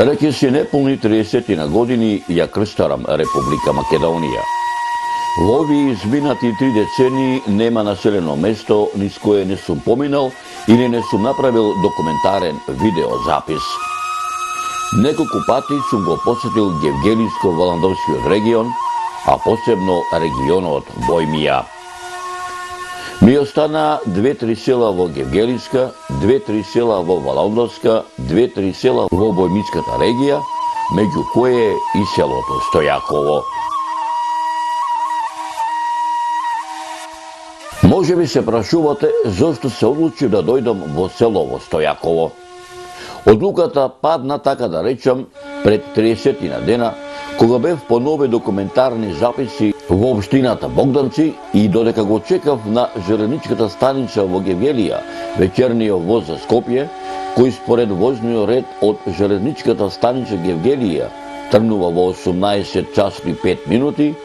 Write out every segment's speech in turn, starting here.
Рече си неполни 30 на години ја крстарам Република Македонија. Во овие изминати 3 децени нема населено место низ кое не сум поминал или не сум направил документарен видеозапис. Неколку пати сум го посетил Гевгелиско-Валандовскиот регион, а посебно регионот Бојмија. Ми остана 2-3 села во Гевгелиска, 2-3 села во Валандовска, 2-3 села во Бојмиската регија, меѓу кое и селото Стојаково. Може би се прашувате зошто се одлучив да дојдам во селово Стојаково. Одлуката падна, така да речам, пред 30 на дена, кога бев по нови документарни записи во општината Богданци и додека го чекав на железничката станица во Гевгелија, вечерниот воз за Скопје, кој според возниот ред од железничката станица Гевгелија тргнува во 18 часот и 5 минути,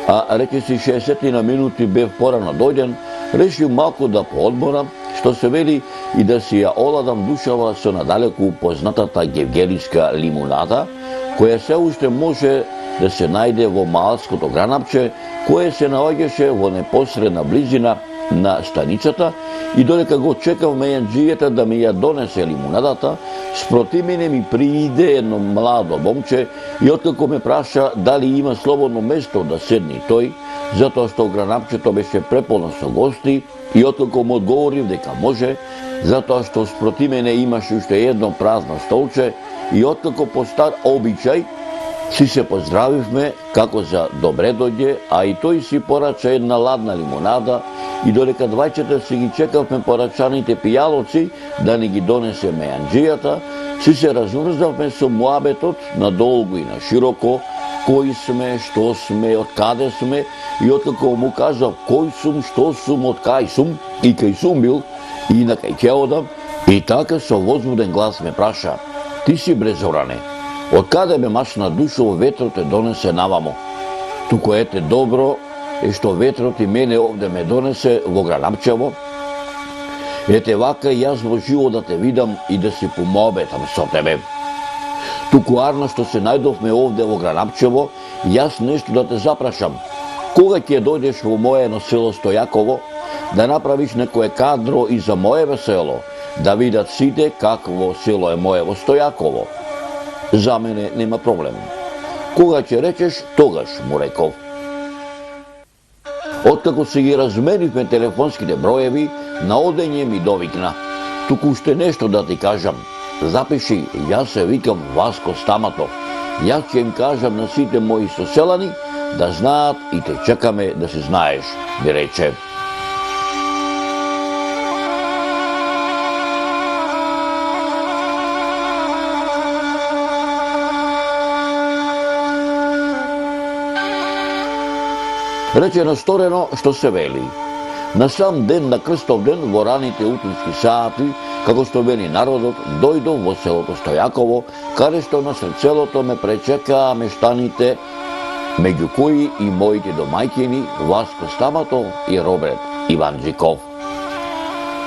а речиси 60 на минути бев порано дојден, решив малку да поодморам, што се вели, и да си ја оладам душава со надалеку познатата гевгелиска лимунада, која се уште може да се најде во Малското гранапче, кое се наоѓаше во непосредна близина на станицата, и додека го чекав мејанџијата да ми ја донесе лимунадата, спроти мене ми прииде едно младо момче и откако ме праша дали има слободно место да седне тој, затоа што гранапчето беше преполно со гости, и откако му одговорив дека може, затоа што спроти мене имаше уште едно празно столче, и откако по стар обичај си се поздравивме како за добре дојде, а и тој си порача една ладна лимунада, и додека двајчета си ги чекавме порачаните пијалоци да ни ги донесе мејанџијата, си се размрзавме со муабетот надолго и на широко, кои сме, што сме, од каде сме, и откако му кажав кој сум, што сум, од кај сум и кај сум бил, и на кај ќе одам, и така со возбуден глас ме праша: "Ти си Брезоране, од каде ме машна душо ветрот те донесе навамо? Туку ете добро е што ветрот и мене овде ме донесе во Гранапчево. Ете вака и јас во живо да те видам и да се помобетам со тебе. Туку арно што се најдовме овде во Гранапчево, јас нешто да те запрашам. Кога ќе дојдеш во моето село Стојаково, да направиш некое кадро и за моето село, да видат сите какво село е моево Стојаково? За мене нема проблем. Кога ќе речеш, тогаш, му реков." Откако се ги разменивме телефонските броеви, на одење ми довикна: "Туку уште нешто да ти кажам. Запиши, јас се викам Васко Стаматов. Јас ќе им кажам на сите мои соселани да знаат и те чекаме да се знаеш", ми рече. Речено сторено, што се вели. На сам ден на крстов ден, во раните утрински сати, како што вели народот, дојдов во селото Стојаково, каде што насред селото ме пречекаа мештаните, меѓу кои и моите домајќини Васко Стаматов и Роберт Иванџиков.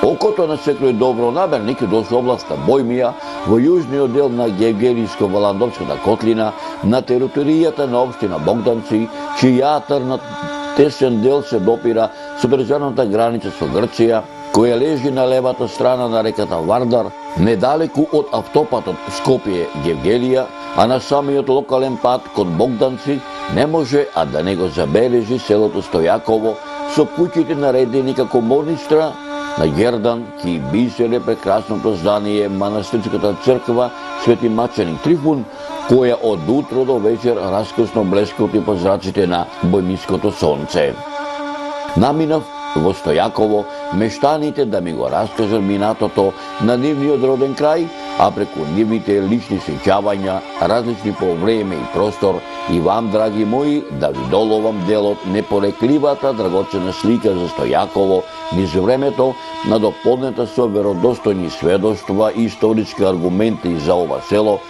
Окото на секој добронамерник до областа Бојмија, во јужниот дел на Гевгелиско-Валандовската котлина, на територијата на општина Богданци, чијата на тесен дел се допира со државната граница со Грција, која лежи на левата страна на реката Вардар, недалеку од автопатот Скопје-Гевгелија, а на самиот локален пат кон Богданци, не може а да не го забележи селото Стојаково со куќите наредени како Монистра, на Гердан, ки биселе прекрасното здание манастирската црква Свети Маченик Трифун, која од утро до вечер раскосно блескоти по зраците на бојмиското сонце. Наминав во Стојаково мештаните да ми го раскажат минатото на нивниот роден крај, а преку нивните лични сеќавања, различни по време и простор, и вам, драги мои, да ви доловам делот непорекливата драгоцена слика за Стојаково низ времето, надополнета со веродостојни сведоштва и историски аргументи за ова село,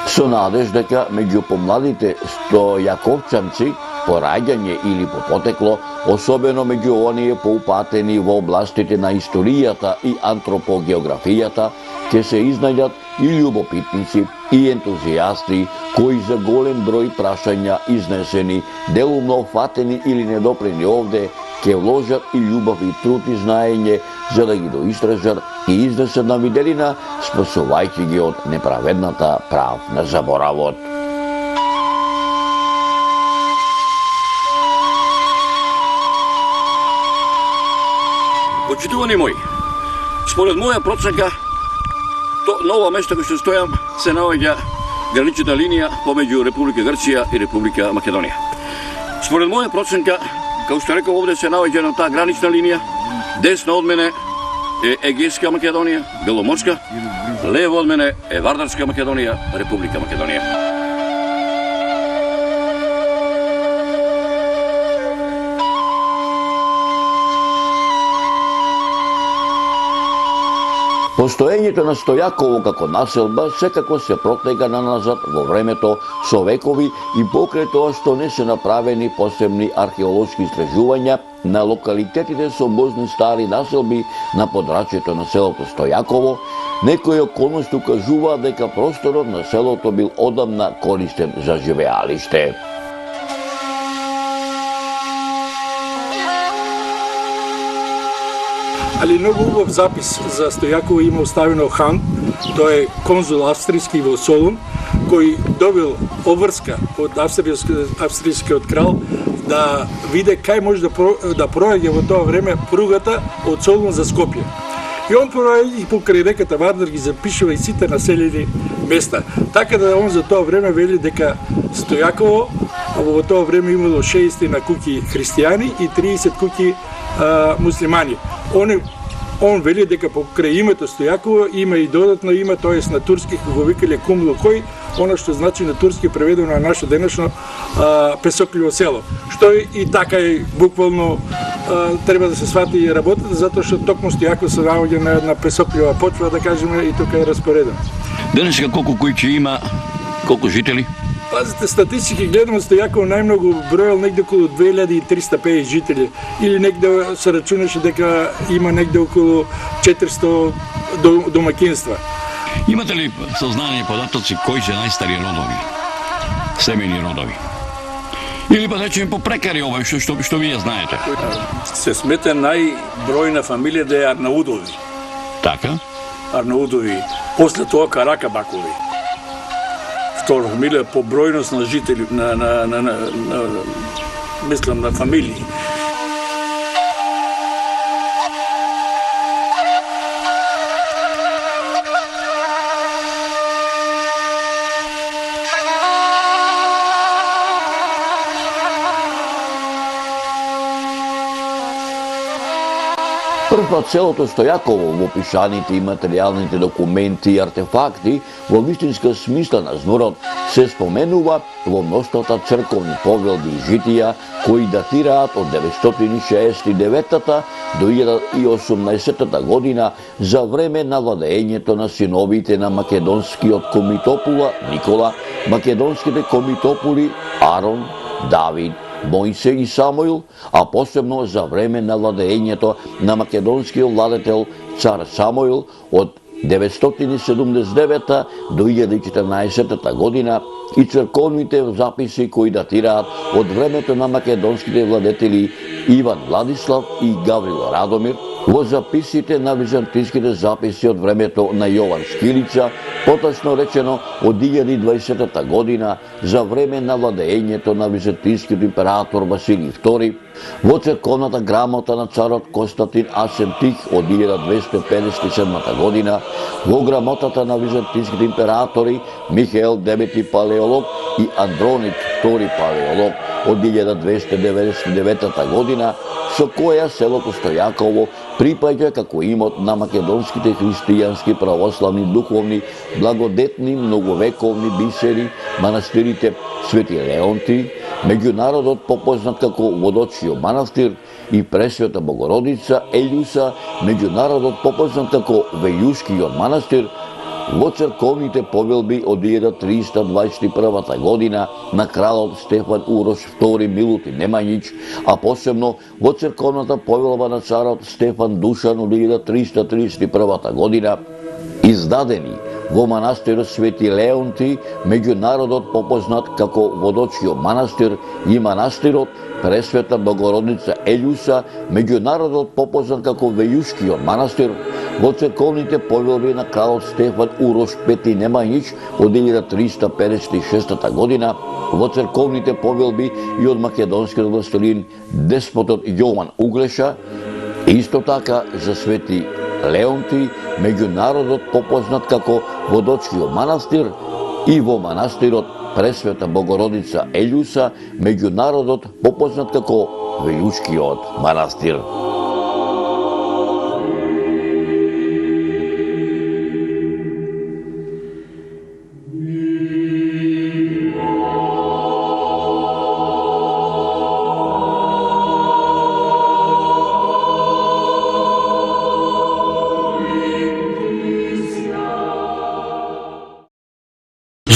со надеж дека меѓу помладите стојаковчанци по раѓање или по потекло, особено меѓу оние поупатени во областите на историјата и антропогеографијата, ќе се изнајдат и љубопитници и ентузијасти кои за голем број прашања изнесени, делумно фатени или недопрени овде, ќе вложат и љубов и труд и знаење за да ги доистражат и изнесат на виделина, спасувајќи ги од неправедната прав на заборавот. Почитувани мои, според моја проценка, на ова место кај што стојам се наоѓа граничната линија помеѓу Република Грција и Република Македонија. Според моја проценка, како што реков, овде се наоѓа на таа гранична линија, десно од мене е Егејска Македонија, Беломорска, лево од мене е Вардарска Македонија, Република Македонија. Постоењето на Стојаково како населба секако се протега наназад во времето со векови и покрај тоа што не се направени посебни археолошки истражувања на локалитетите со можни стари населби на подрачјето на селото Стојаково, некои околности укажуваат дека просторот на селото бил одамна користен за живеалиште. Ali mnogo ubав запис за Стојаково има оставено хан, тој е конзул австријски во Солун, кој добил обврска од австријскиот крал да виде кај може да проаѓа во тоа време пругата од Солун за Скопје. И он проаѓа и покрај реката Вардар ги запишува и сите населени места. Така да он за тоа време вели дека Стојаково во тоа време имало 60 на куќи христијани и 30 куќи муслимани. Он вели дека покрај името Стојаково има и додатно име, тоест на турски го викале Кумлу кој, она што значи на турски преведено на наше денешно песокљиво село. Што и така е буквално треба да се свати и работата, затоа што токму Стојаково се наоѓа на една песокљива почва, да кажеме, и тука е распореден. Денеска колку куќи има, колку жители? Пазите, статистики гледам, Стојаково најмногу бројал негде околу 2350 жители, или негде се рачунаше дека има негде околу 400 домакинства. Имате ли сознание податоци кои се најстари родови? Семени родови? Или па речеме по прекари ова, што вие знаете? Се смета најбројна фамилија да е Арнаудови. Така? Арнаудови. После тоа Каракабакови. Втора фамилија по бројност на жители, мислам на фамилии. Првпат селото Стојаково во пишаните и материјалните документи и артефакти во вистинска смисла на зборот се споменува во мноштвата црковни повелби и житија кои датираат од 969 до 1018 година за време на владеењето на синовите на македонскиот комитопула Никола, македонските комитопули Арон, Давид, Мојсе и Самуил, а посебно за време на владеењето на македонскиот владетел цар Самуил од 979 до 1014 година и црковните записи кои датираат од времето на македонските владетели Иван Владислав и Гаврил Радомир, во записите на византиските записи од времето на Јован Шкилица, поточно речено од 1020 година за време на владеењето на византискиот император Василий II, во црковната грамота на царот Константин Асен Тих од 1257 година, во грамотата на византиските императори Михаел Девети Палеолог и Андроник II Палеолог од 1299 година, со која селото Стојаково припаѓа како имот на македонските христијански православни духовни благодетни многовековни бисери, манастирите Свети Леонти, меѓународот попознат како Водочио манастир, и Пресвета Богородица Елјуса, меѓународот попознат како Вејушкиот манастир, во црковните повелби од 1321 година на кралот Стефан Урош II Милутин Немањич, а посебно во црковната повелба на царот Стефан Душан од 1331 година, издадени во манастирот Свети Леонти, меѓу народот попознат како Водочио манастир, и манастирот Пресвета Богородица Елјуса, меѓу народот попознат како Вејушкиот манастир, во црковните повелби на кралот Стефан Урош Пети Немањич од 1356 година, во црковните повелби и од македонскиот властелин деспотот Јован Углеша, исто така за Свети Леонти, меѓу народот попознат како Водочкиот манастир, и во манастирот Пресвета Богородица Елјуса, меѓу народот попознат како Вејушкиот манастир.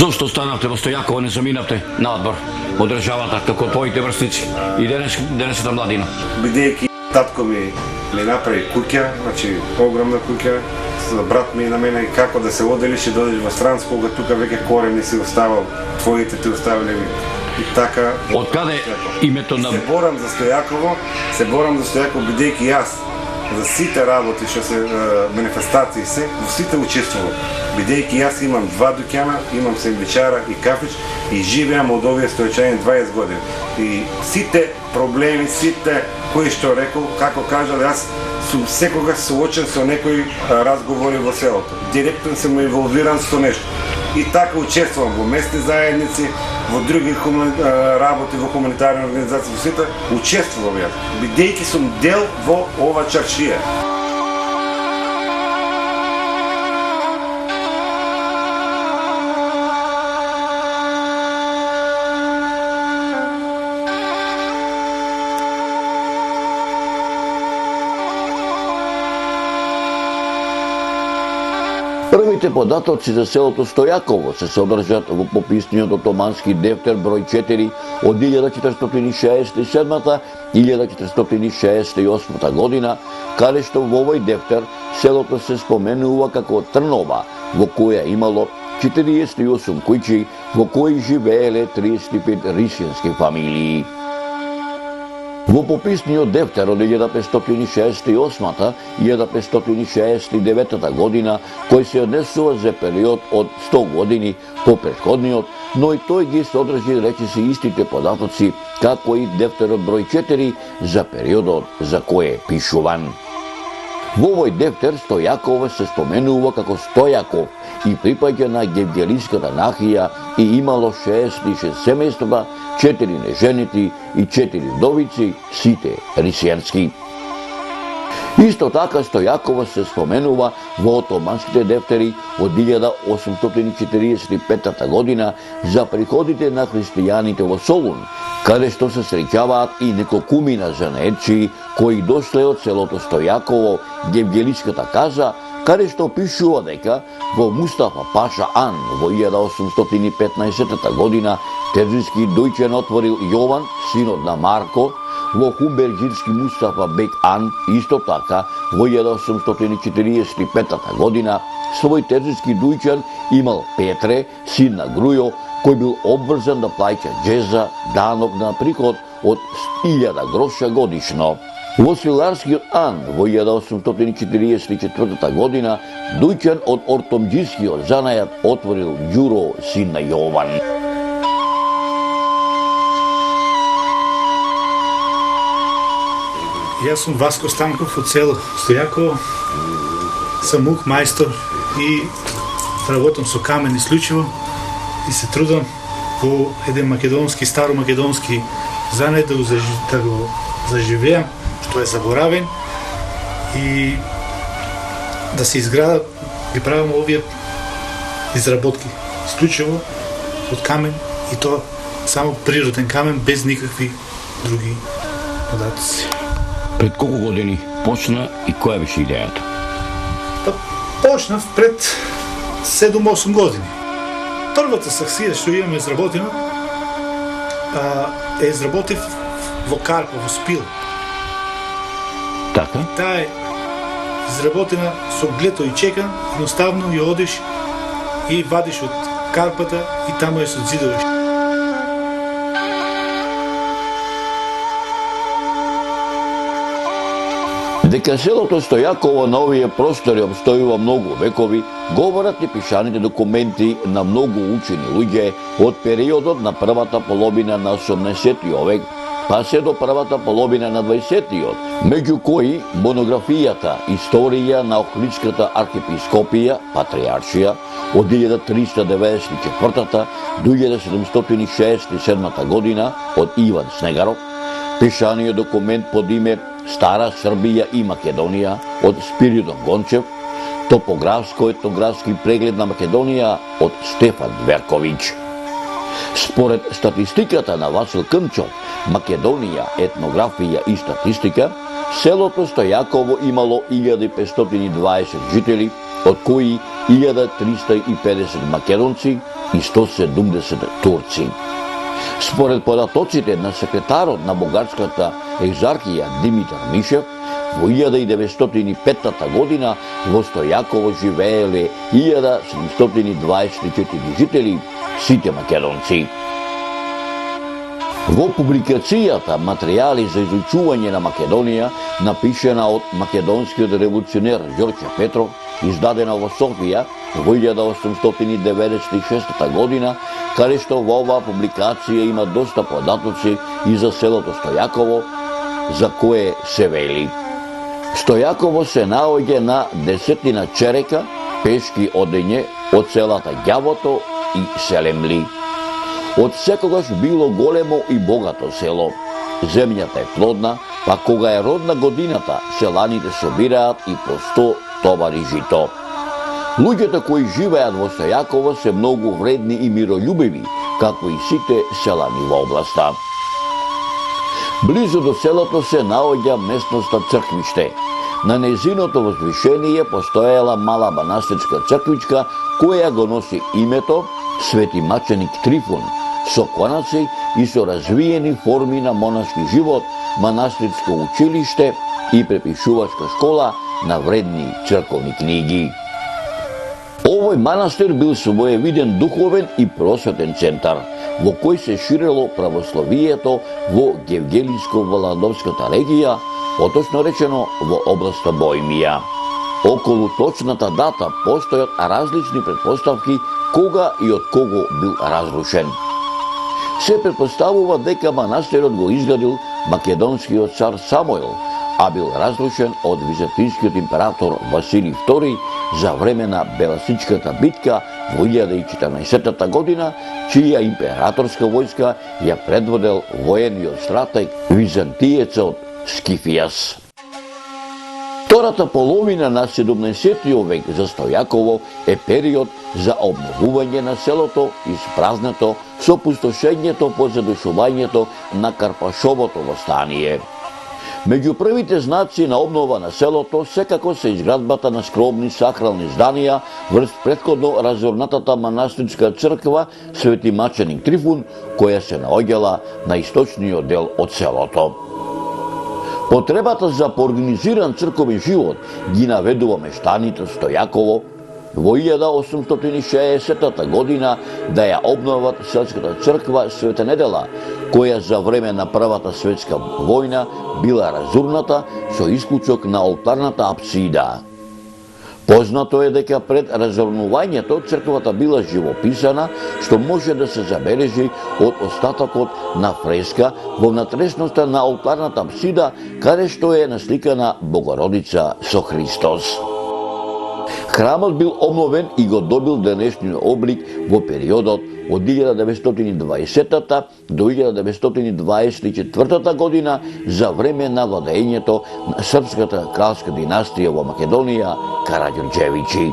Зошто станавте во Стојаково, не заминавте на одбор во државата како твоите врсници и денесната младина? Бидејќи татко ми направи куќа, значи огромна куќа, брат ми на мене и како да се оделиш и додеш во странство, кога тука веќе корени си оставал, твоите ти оставиле и така. Од каде името на... Се борам за Стојаков бидејќи јас за сите работи што се манифестации се, во сите учествувам. Бидејќи јас имам 2 дуќана, имам сендвичара и кафич и живеам од овие стојчани 20 години. И сите проблеми, сите кои што рекол, како кажал, јас сум секогаш соочен со некои разговори во селото. Директно сум инволвиран со нешто. И така учествувам во местни заедници, во други работи, во хуманитарни организации, во сите учествувам јас, бидејќи сум дел во ова чаршија. Првите податоци за селото Стојаково се содржат во пописниот отомански дефтер број 4 од 1467-1468 година, каде што во овој дефтер селото се споменува како Трнова, во која имало 48 куќи, во кои живееле 35 рисјански фамилии. Во пописниот дефтер од 1568-1569 година, кој се однесува за период од 100 години по претходниот, но и тој ги содржи речиси истите податоци, како и дефтерот број 4 за периодот за кој е пишуван. Во овој дефтер Стојаково се споменува како Стојаков и припаѓа на гевгелиската нахија и имало 66 семејства, 4 неженити и 4 вдовици, сите рисјански. Исто така Стојаково се споменува во отоманските дефтери од 1845 година за приходите на христијаните во Солун, каде што се среќаваат и неколкумина жанејци кои дошле од селото Стојаково, гевгелиската каза, каде што пишува дека во Мустафа Паша Ан во 1815 година терзински дојчен отворил Јован, синот на Марко, во Хумберџирски Мустафа Бек Ан, исто така во 1845 година свој терзински дојчен имал Петре, син на Грујо, кој бил обврзан да плаќа џеза, данок на приход од 1000 гроша годишно. Во Свиларскиот Ан во 1844 година дојчен од Ортомџискиот занајат отворил Ѓуро, син на Јован. Јас сум Васко Станков од село Стојаково, сам мук мајстор и работам со камен исклучиво и се трудам во еден македонски, старомакедонски занајат да го заживеам, што е заборавен, и да се изградат, ги правам овие изработки исклучиво од камен, и тоа само природен камен, без никакви други податоци. Пред колку години почна и која беше идејата? Почнав пред 7-8 години. Првата саксија што имаме изработена е изработив во карпа, во спил. Така? Таа е изработена со глето и чекан, едноставно ја одиш и вадиш од карпата и таму ја созидуваш. Дека селото Стојаково на овие простори обстојува многу векови, говорат и пишаните документи на многу учени луѓе од периодот на првата половина на 18 век, па се до првата половина на 20-тиот, меѓу кои монографијата Историја на Охридската архиепископија, патриаршија, од 1394 до 1767 година од Иван Снегаров, пишаниот документ под име Стара Србија и Македонија од Спиридон Гончев, топографско-етнографски преглед на Македонија од Стефан Верковиќ. Според статистиката на Васил Кънчов, Македонија, етнографија и статистика, селото Стојаково имало 1520 жители, од кои 1350 македонци и 170 турци. Според податоците на секретарот на Бугарската екзархија Димитар Мишев, во 1905 година во Стојаково живееле 1724 жители, сите македонци. Во публикацијата Материјали за изучување на Македонија, напишена од македонскиот револуционер Ѓорче Петров, издадена во Софија во 1896 година, каде што во оваа публикација има доста податоци и за селото Стојаково, за кое се вели: Стојаково се наоѓа на 10 черека пешки одење од селата Ѓавото и Селемли. Од секогаш било големо и богато село. Земјата е плодна, па кога е родна годината, селаните собираат и по 100 товари жито. Луѓето кои живеат во Стојаково се многу вредни и мирољубиви, како и сите селани во областа. Близу до селото се наоѓа местноста Црквиште. На незиното возвишение постоела мала манастирска црквичка, која го носи името Свети маченик Трифун, со конаци и со развиени форми на монашки живот, манастирско училиште и препишувачка школа на вредни црковни книги. Овој манастир бил своевиден духовен и просветен центар, во кој се ширело православието во Гевгелиско-Валандовската регија, поточно речено во областа Бојмија. Околу точната дата постојат различни предпоставки кога и од кого бил разрушен. Се предпоставува дека манастирот го изградил македонскиот цар Самоил, а бил разрушен од византискиот император Василий II за време на Беласичката битка во 1014 година, чија императорска војска ја предводел воениот стратег византиецот Скифијас. Втората половина на 17 век за Стојаково е период за обновување на селото, испразнето со пустошењето по задушувањето на Карпашовото востание. Меѓу првите знаци на обнова на селото секако се изградбата на скромни сакрални зданија врз претходно разорнатата манастирска црква Свети маченик Трифун, која се наоѓала на источниот дел од селото. Потребата за поорганизиран црковен живот ги наведува мештаните Стојаково во 1860 година да ја обноват селската црква Света Недела, која за време на Првата светска војна била разурната со исклучок на олтарната апсида. Познато е дека пред разорнувањето црквата била живописана, што може да се забележи од остатокот на фреска во внатрешноста на олтарната апсида, каде што е насликана Богородица со Христос. Храмот бил обновен и го добил денешниот облик во периодот од 1920 до 1924 година за време на владењето на српската кралска династија во Македонија Караѓорđевичи.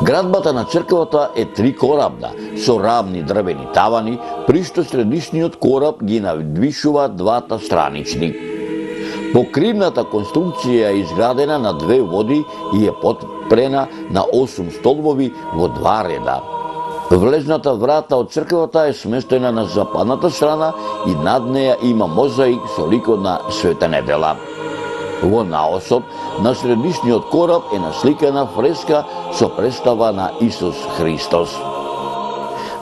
Градбата на црквата е трикорабна, со рамни дрвени тавани, при што средишниот кораб ги надвишува двата странични. Покривната конструкција е изградена на две води и е подпрена на 8 столбови во два реда. Влезната врата од црквата е сместена на западната страна и над неја има мозаик со ликот на Света Недела. Во наосот на средишниот кораб е насликана фреска со представа на Исус Христос.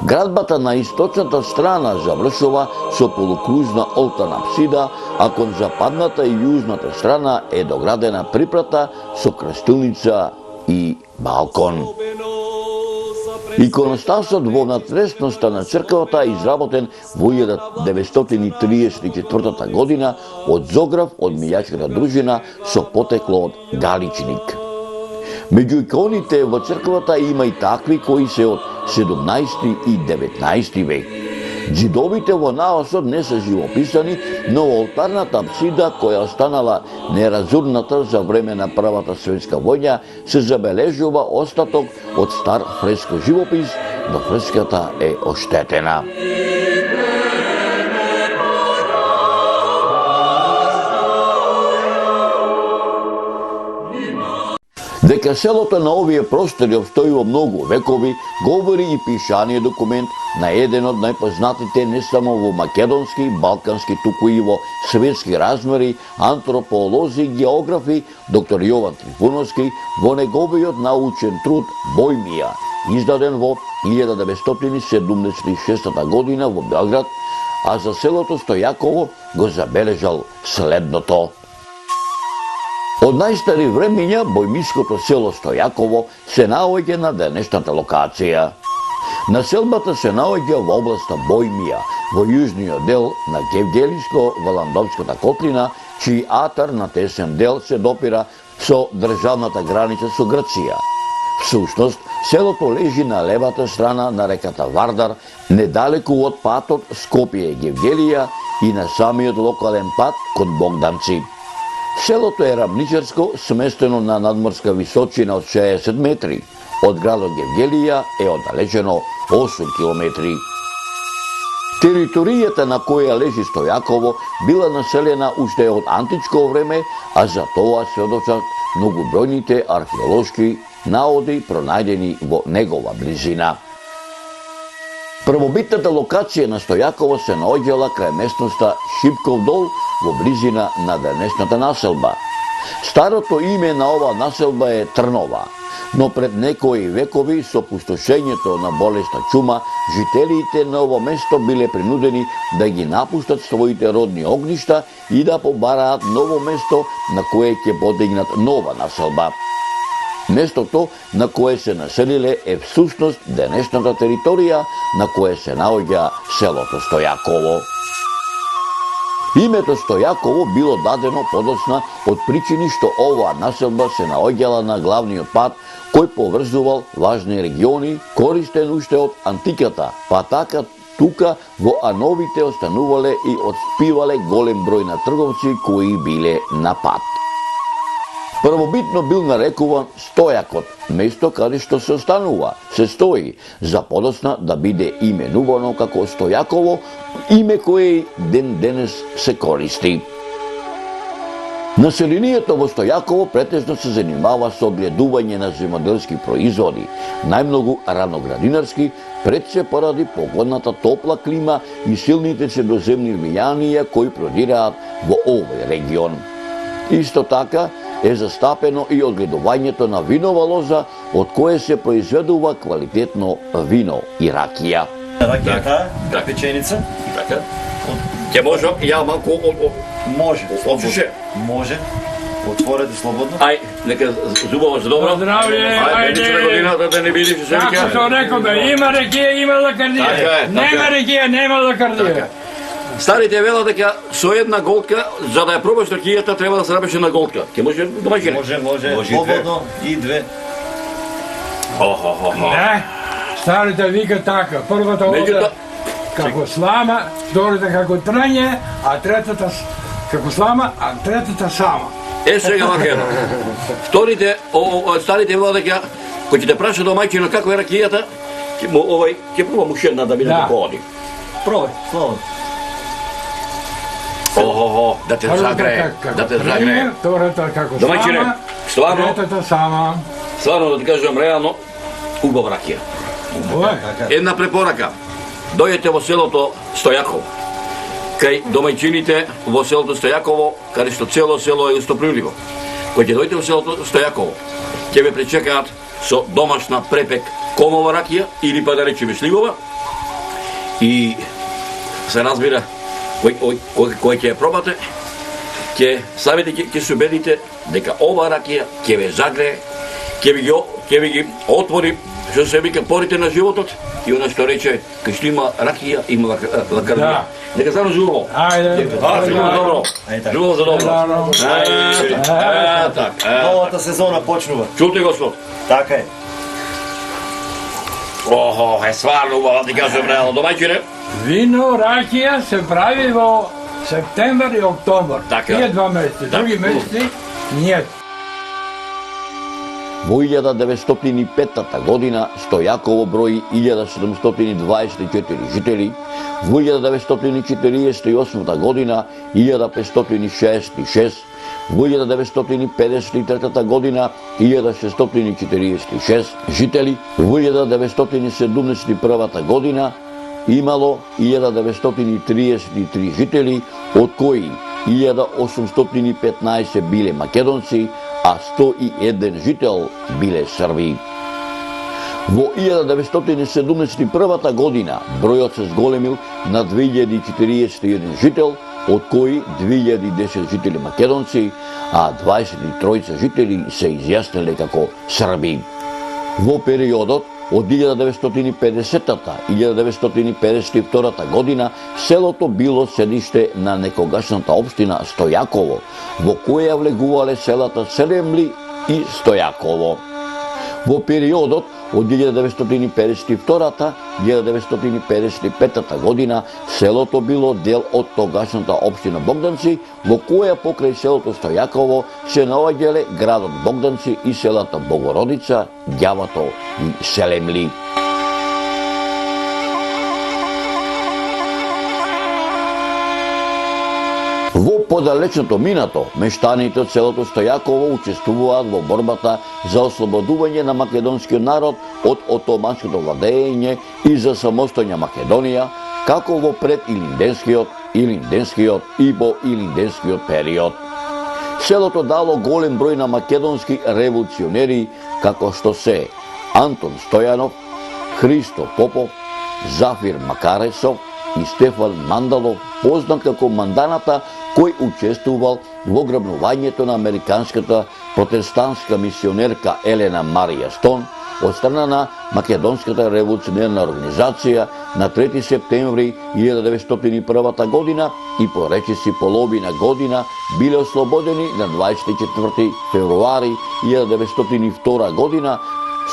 Градбата на источната страна завршува со полукружна олтарна апсида, а кон западната и јужната страна е доградена припрата со крстилница и балкон. Иконостасот во внатрешноста на црквата е изработен во 1934 година од зограф од милјачката дружина со потекло од Галичник. Меѓу иконите во црквата има и такви кои се од 17 и 19 век. Џидовите во наосот не се живописани, но олтарната апсида, која останала неразурната за време на Првата светска војна, се забележува остаток од стар фреско живопис, но фреската е оштетена. Дека селото на овие простори обстојува многу векови, говори и пишаниот документ на еден од најпознатите не само во македонски, балкански, туку и во светски размери, антрополози и географи, доктор Јован Трифуновски, во неговиот научен труд Бојмија, издаден во 1976 година во Белград, а за селото Стојаково го забележал следното. Од најстари времења бојмиското село Стојаково се наоѓа на денешната локација. Населбата се наоѓа во областа Бојмија, во јужниот дел на Гевгелиско-Валандовската котлина, чиј атар на тесен дел се допира со државната граница со Грција. Всушност, селото лежи на левата страна на реката Вардар, недалеку од патот Скопје-Гевгелија и на самиот локален пат кон Богданци. Селото е рамничарско, сместено на надморска височина од 60 метри. Од градот Гевгелија е оддалечено 8 километри. Територијата на која лежи Стојаково била населена уште од античко време, а за тоа сведочат многобројните археолошки наоди пронајдени во негова близина. Првобитната локација на Стојаково се наоѓала крај местноста Шипков дол во близина на денешната населба. Старото име на ова населба е Трнова, но пред некои векови со пустошењето на болеста чума, жителите на ово место биле принудени да ги напуштат своите родни огништа и да побараат ново место на кое ќе подигнат нова населба. Местото на кое се населиле е всушност денешната територија на кое се наоѓа селото Стојаково. Името Стојаково било дадено подоцна од причини што оваа населба се наоѓала на главниот пат кој поврзувал важни региони, користен уште од антиката, па така тука во Ановите останувале и отспивале голем број на трговци кои биле на пат. Првобитно бил нарекуван Стојакот, место каде што се останува, се стои, за подоцна да биде именувано како Стојаково, име кое ден денес се користи. Населението во Стојаково претежно се занимава со одгледување на земјоделски производи, најмногу раноградинарски, пред се поради погодната топла клима и силните средоземни влијанија кои продираат во овој регион. Исто така, е застапено и одгледувањето на винова лоза, од кое се произведува квалитетно вино и ракија. Ракијата, печеница. Така. Ќе може, ја малку Може. Отшуше. Може. Отворете слободно. Ај, нека зубово за добро. Здравје, ајде. Годината да не видиш се Како што рекол да има ракија, има лакардија. Така е, Нема така е. ракија, нема лакардија. Старите велат дека со една голка, за да ја пробаш ракијата, треба да се рабеше на голка. Ќе може домаќине? Може. Слободно и две. Не, старите вика така, првата оде Меѓуто, како слама, втората како трање, а третата како слама, а третата сама. сега вака. Вторите, старите велат дека кој ќе те праша домаќино како е ракијата, ќе пробам уште една да види Да. како оди. Пробај, слободно. Да те загрее, да те загрее. Втората како Домаќине, слама, стварно, третата сама. стварно да ти кажам реално, убава ракија. Ое, Една препорака. Дојдете во селото Стојаково. кај домајчините во селото Стојаково, каде што цело село е устопривливо. Кој ќе дојдете во селото Стојаково, ќе ве пречекаат со домашна препек комова ракија или па да речеме сливова и се разбира кој ќе ја пробате, ќе самите ќе се убедите дека ова ракија ќе ве загрее, ќе ви ги отвори што се вика порите на животот и она што рече кај што има ракија има лакарија. Нека само живо. Ајде. Живо добро. Живо за добро. Новата сезона почнува. Чуте Господ. Така е. Охо, е стварно убаво да ти кажам реално домаќине. Вино, ракија се прави во септември и октомври. Така. Тие два месеци. Други месеци нет. Во 1905 година Стојаково брои 1724 жители, во 1948 година 1566, во 1953 година 1646 жители, во 1971 година имало 1933 жители, од кои 1815 биле македонци, а 101 жител биле срби. Во 1971 година бројот се зголемил на 2041 жител, од кои 2010 жители македонци, а 23 жители се изјасниле како срби. Во периодот од 1950-та и 1952 година селото било седиште на некогашната општина Стојаково, во која влегувале селата Селемли и Стојаково. Во периодот од 1952-та и 1955 година селото било дел од тогашната општина Богданци, во која покрај селото Стојаково се наоѓале градот Богданци и селата Богородица, Ѓавато и Селемли. Во подалечното минато, мештаните од селото Стојаково учествуваат во борбата за ослободување на македонскиот народ од отоманското владење и за самостојна Македонија, како во пред-илинденскиот, илинденскиот и по илинденскиот период. Селото дало голем број на македонски револуционери, како што се Антон Стојанов, Христо Попов, Зафир Макаресов и Стефан Мандалов, познат како Манданата, кој учествувал во грабнувањето на американската протестантска мисионерка Елена Марија Стон од страна на Македонската револуционерна организација на 3 септември 1901 година и по речиси половина година биле ослободени на 24 февруари 1902 година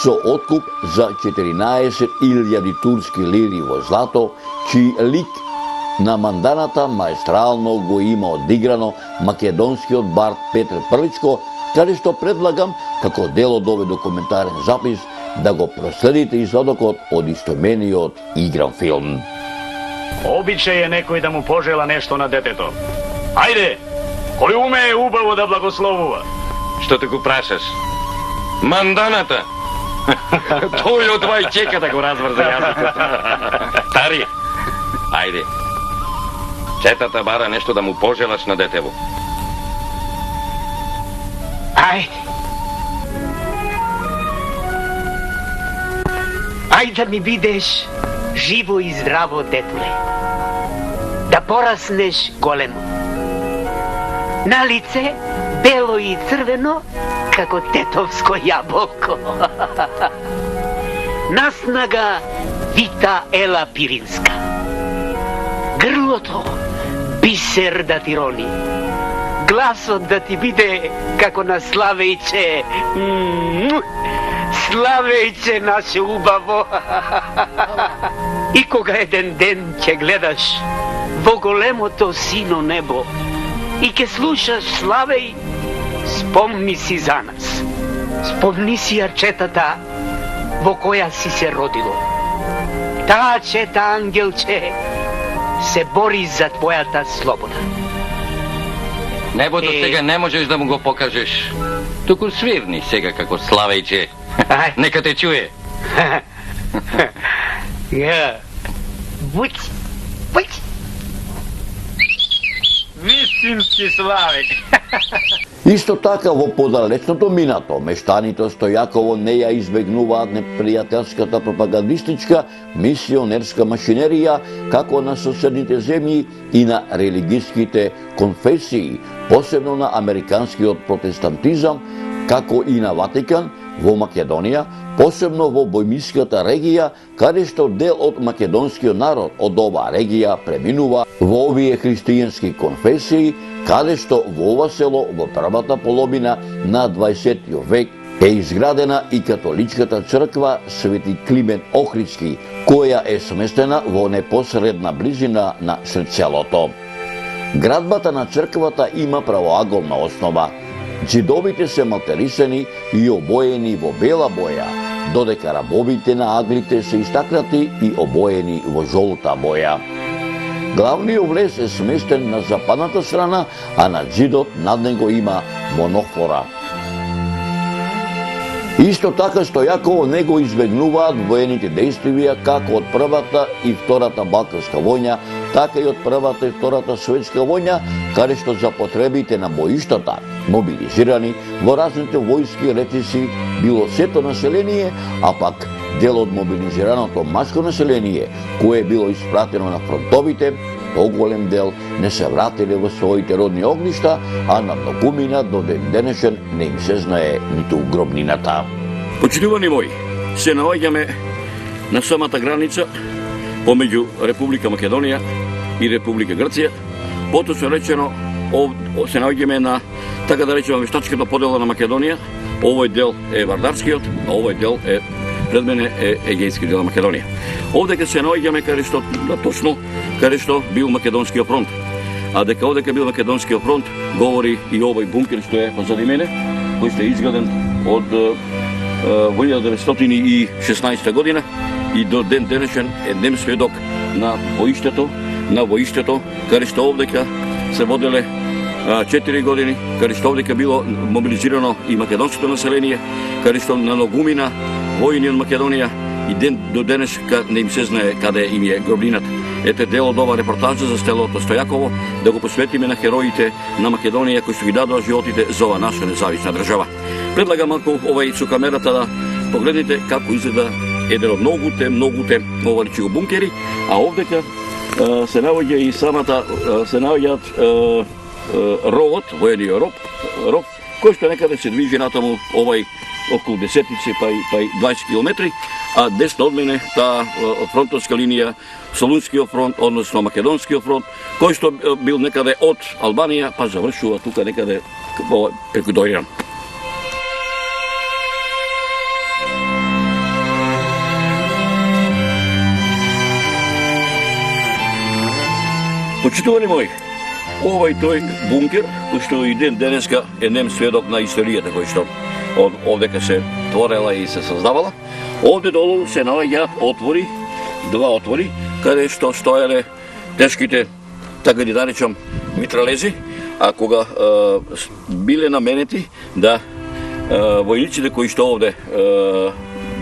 со откуп за 14.000 турски лири во злато, чиј лик на Манданата маестрално го има одиграно македонскиот бард Петр Прличко, каде што предлагам, како дел од овој документарен запис, да го проследите извадокот од истомениот игран филм. Обичај е некој да му пожела нешто на детето. Ајде, кој умее убаво да благословува? Што те го прашаш? Манданата! Тој од вај чека да го разврзе јазикот. Стари, ајде. Четата бара нешто да му пожелаш на детево. Ајде. Ајде да ми бидеш живо и здраво, детуле. Да пораснеш големо. На лице бело и црвено, како тетовско јаболко. Наснага вита ела пиринска. Грлото бисер да ти рони. Гласот да ти биде како на Славејче. Славејче наше убаво. И кога еден ден ќе гледаш во големото сино небо и ќе слушаш Славеј, спомни си за нас. Спомни си ја четата во која си се родило. Таа чета ангелче се бори за твојата слобода. Небото сега не можеш да му го покажеш. Туку свирни сега како Славејче. Нека те чуе. Ја. Буќ. Буќ. вистински слави. Исто така во подалечното минато, мештаните Стојаково не ја избегнуваат непријателската пропагандистичка мисионерска машинерија како на соседните земји и на религиските конфесии, посебно на американскиот протестантизам, како и на Ватикан во Македонија, посебно во Бојмиската регија, каде што дел од македонскиот народ од оваа регија преминува во овие христијански конфесии, каде што во ова село во првата половина на 20 век е изградена и католичката црква Свети Климент Охридски, која е сместена во непосредна близина на селото. Градбата на црквата има правоаголна основа. Џидовите се малтерисани и обоени во бела боја, додека рабовите на аглите се истакнати и обоени во жолта боја. Главниот влез е сместен на западната страна, а на џидот над него има монофора. Исто така Стојаково не го избегнуваат воените действија како од првата и втората Балканска војна, така и од првата и втората Светска војна, каде што за потребите на боиштата, мобилизирани во разните војски речиси било сето население, а пак дел од мобилизираното машко население, кое било испратено на фронтовите, поголем дел не се вратиле во своите родни огништа, а на многумина до ден денешен не им се знае ниту гробнината. Почитувани мои, се наоѓаме на самата граница помеѓу Република Македонија и Република Грција. Поточно речено, се наоѓаме на, така да речеме, вештачката подела на Македонија. Овој дел е Вардарскиот, а овој дел е пред мене е Егејски дел на Македонија. Овдека се наоѓаме каде што точно каде што бил Македонскиот фронт. А дека овдека бил Македонскиот фронт говори и овој бункер што е позади мене, кој што е изграден од 1916 година и до ден денешен е нем сведок на воиштето, каде што овдека се воделе 4 години, каде што овдека било мобилизирано и македонското население, каде што на многумина војни од Македонија и до денес не им се знае каде им е гробнината. Ете дел од ова репортажа за селото Стојаково, да го посветиме на хероите на Македонија кои што ги дадоа животите за ова наша независна држава. Предлагам малку со камерата да погледнете како изгледа еден од многуте оварчи бункери, а овдека се наоѓа и самата ровот, воениот ров, кој што некаде се движи натаму овај околу 10 па и 20 километри, а десно од мене таа фронтовска линија, Солунскиот фронт, односно Македонскиот фронт, кој што бил некаде од Албанија, па завршува тука некаде преку Дојран. Почитувани мои, овај тој бункер, кој што и ден денеска е нем сведок на историјата кој што овдека се творела и се создавала. Овде долу се наоѓаат два отвори, каде што стоеле тешките, така да речам, митралези, а кога биле наменети да војниците кои што овде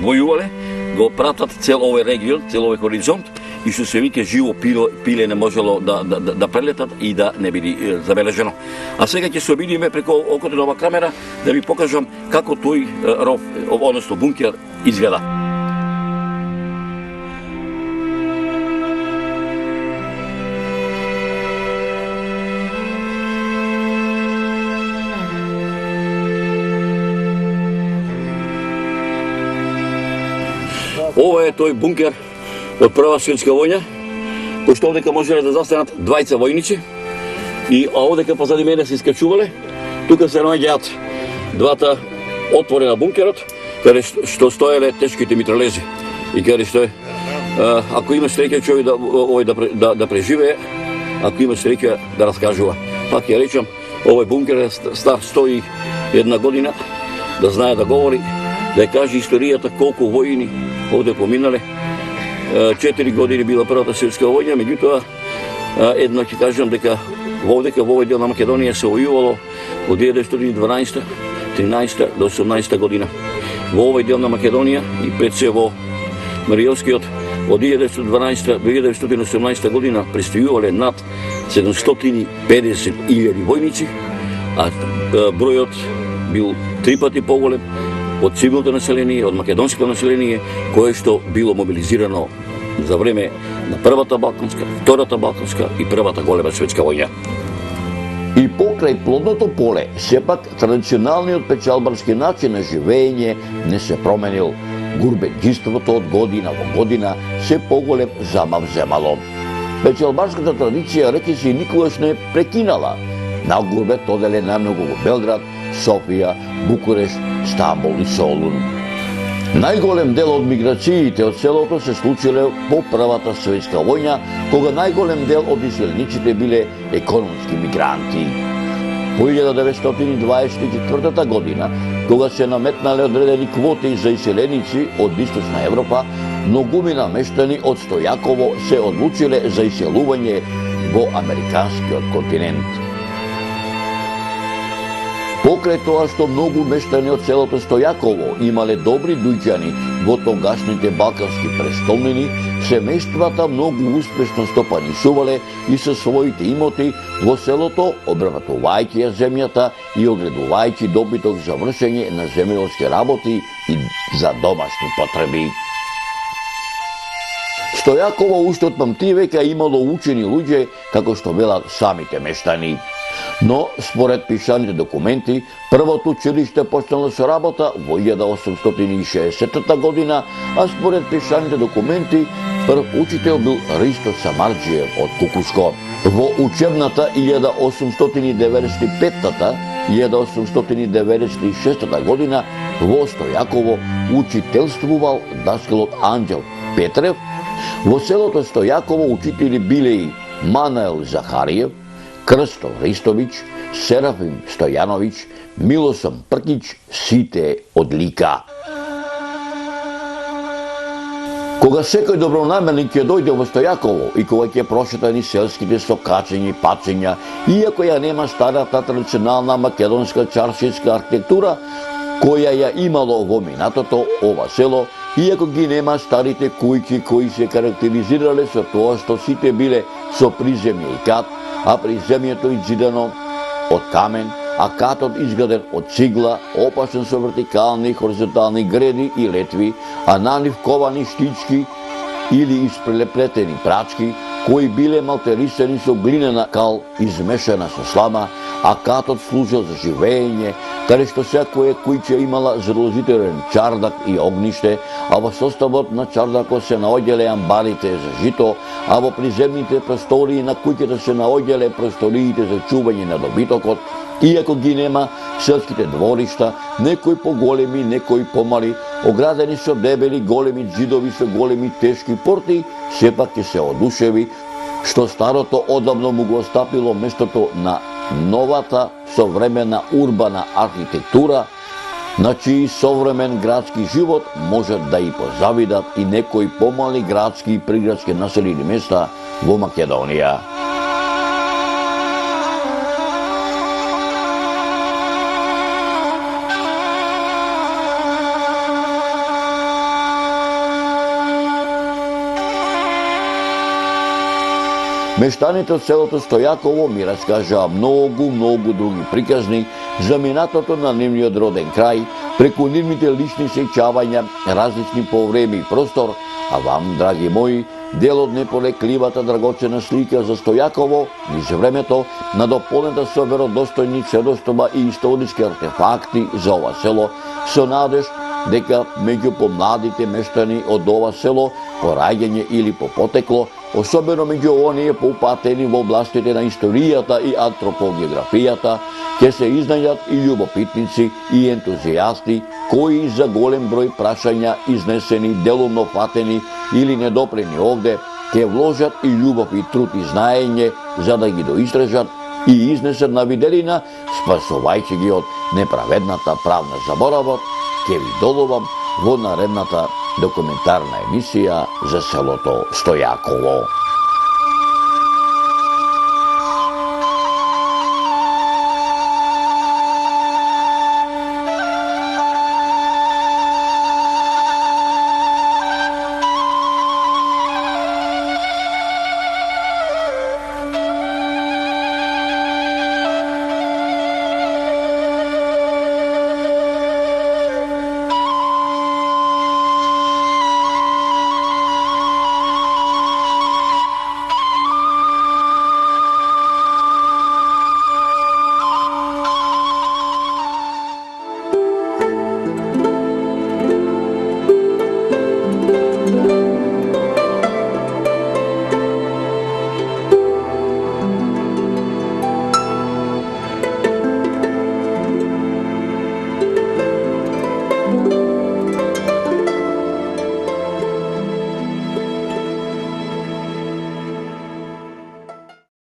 војувале, го пратат цел овој регион, цел овој хоризонт, и што се вика живо пиле не можело да прелетат и да не биде забележено. А сега ќе се обидиме преку окото на ова камера да ви покажам како тој ров, односно бункер, изгледа. Ова е тој бункер од Прва светска војна, кој што овдека можеле да застанат двајца војници, а овдека позади мене се искачувале. Тука се наоѓаат двата отвори на бункерот, каде што стоеле тешките митралези. И каде што ако има среќа човек да преживее, ако има среќа да раскажува. Пак ја речам, овој бункер е стар 101 година, да знае да говори, да ја каже историјата колку војни овде поминале. 4 години била Првата светска војна, меѓутоа едно ќе кажам дека овдека во овој дел на Македонија се војувало од 1912-13 до 18 година. Во овој дел на Македонија и пред се во Маријовскиот од 1912 до 1918 година престојувале над 750.000 војници, а бројот бил 3 пати поголем од цивилното население, од македонското население, кое што било мобилизирано за време на Првата Балканска, Втората Балканска и Првата голема светска војна. И покрај плодното поле, сепак традиционалниот печалбарски начин на живење не се променил. Гурбеджиството од година во година се поголем замав земало. Печалбарската традиција речиси никогаш не прекинала. На гурбет оделе најмногу во Белград, Софија, Букуреш, Стамбул и Солун. Најголем дел од миграциите од селото се случиле по Првата светска војна, кога најголем дел од иселениците биле економски мигранти. По 1924 година, кога се наметнале одредени квоти за иселеници од Источна Европа, многумина мештани од Стојаково се одлучиле за иселување во американскиот континент. Покрај тоа што многу мештани од селото Стојаково имале добри дуќани во тогашните балкански престолнини, семејствата многу успешно стопанисувале и со своите имоти во селото, обработувајќи ја земјата и одредувајќи добиток за вршење на земјоделски работи и за домашни потреби. Стојаково уште од памтивека имало учени луѓе, како што велат самите мештани. Но, според пишаните документи, првото училиште почнало со работа во 1860 година, а според пишаните документи, прв учител бил Ристо Самарџиев од Кукуско. Во учебната 1895-1896 година во Стојаково учителствувал даскалот Анџел Петрев. Во селото Стојаково учители биле и Манаел Захариев, Крсто Ристовиќ, Серафим Стојановиќ, Милосам Пркиќ, сите од Лика. Кога секој добронамерник ќе дојде во Стојаково и кога ќе прошетани селските сокачења и пачења, иако ја нема старата традиционална македонска чаршиска архитектура, која ја имало во минатото ова село, иако ги нема старите кујки кои се карактеризирале со тоа што сите биле со приземје и кат, а приземјето изидано од камен, а катот изграден од цигла, опашен со вертикални и хоризонтални греди и летви, а на нив ковани штички или испреплетени прачки, кои биле малтерисани со глинена кал измешана со слама, а катот служел за живење, каде што секоја кујче имала задолжителен чардак и огниште, а во составот на чардакот се наоѓале амбарите за жито, а во приземните простории на куќата се наоѓале просториите за чување на добитокот, иако ги нема селските дворишта, некои поголеми, некои помали, оградени со дебели големи џидови со големи тешки порти, сепак ќе се одушеви што старото одавно му го остапило местото на новата современа урбана архитектура, на чии современ градски живот можат да и позавидат и некои помали градски и приградски населени места во Македонија. Мештаните од селото Стојаково ми раскажаа многу други приказни за минатото на нивниот роден крај, преку нивните лични сеќавања, различни по време и простор, а вам, драги мои, дел од неполекливата драгоцена слика за Стојаково низ времето, надополнета со веродостојни сведоштва и историски артефакти за ова село, со надеж дека меѓу помладите мештани од ова село, по раѓање или по потекло, особено меѓу оние поупатени во областите на историјата и антропогеографијата, ќе се изнајдат и љубопитници и ентузијасти кои за голем број прашања изнесени, делумно фатени или недопрени овде, ќе вложат и љубов и труд и знаење за да ги доистражат и изнесат на виделина, спасувајќи ги од неправедната правна заборавот. Ќе ви долувам во наредната документарна емисија за селото Стојаково.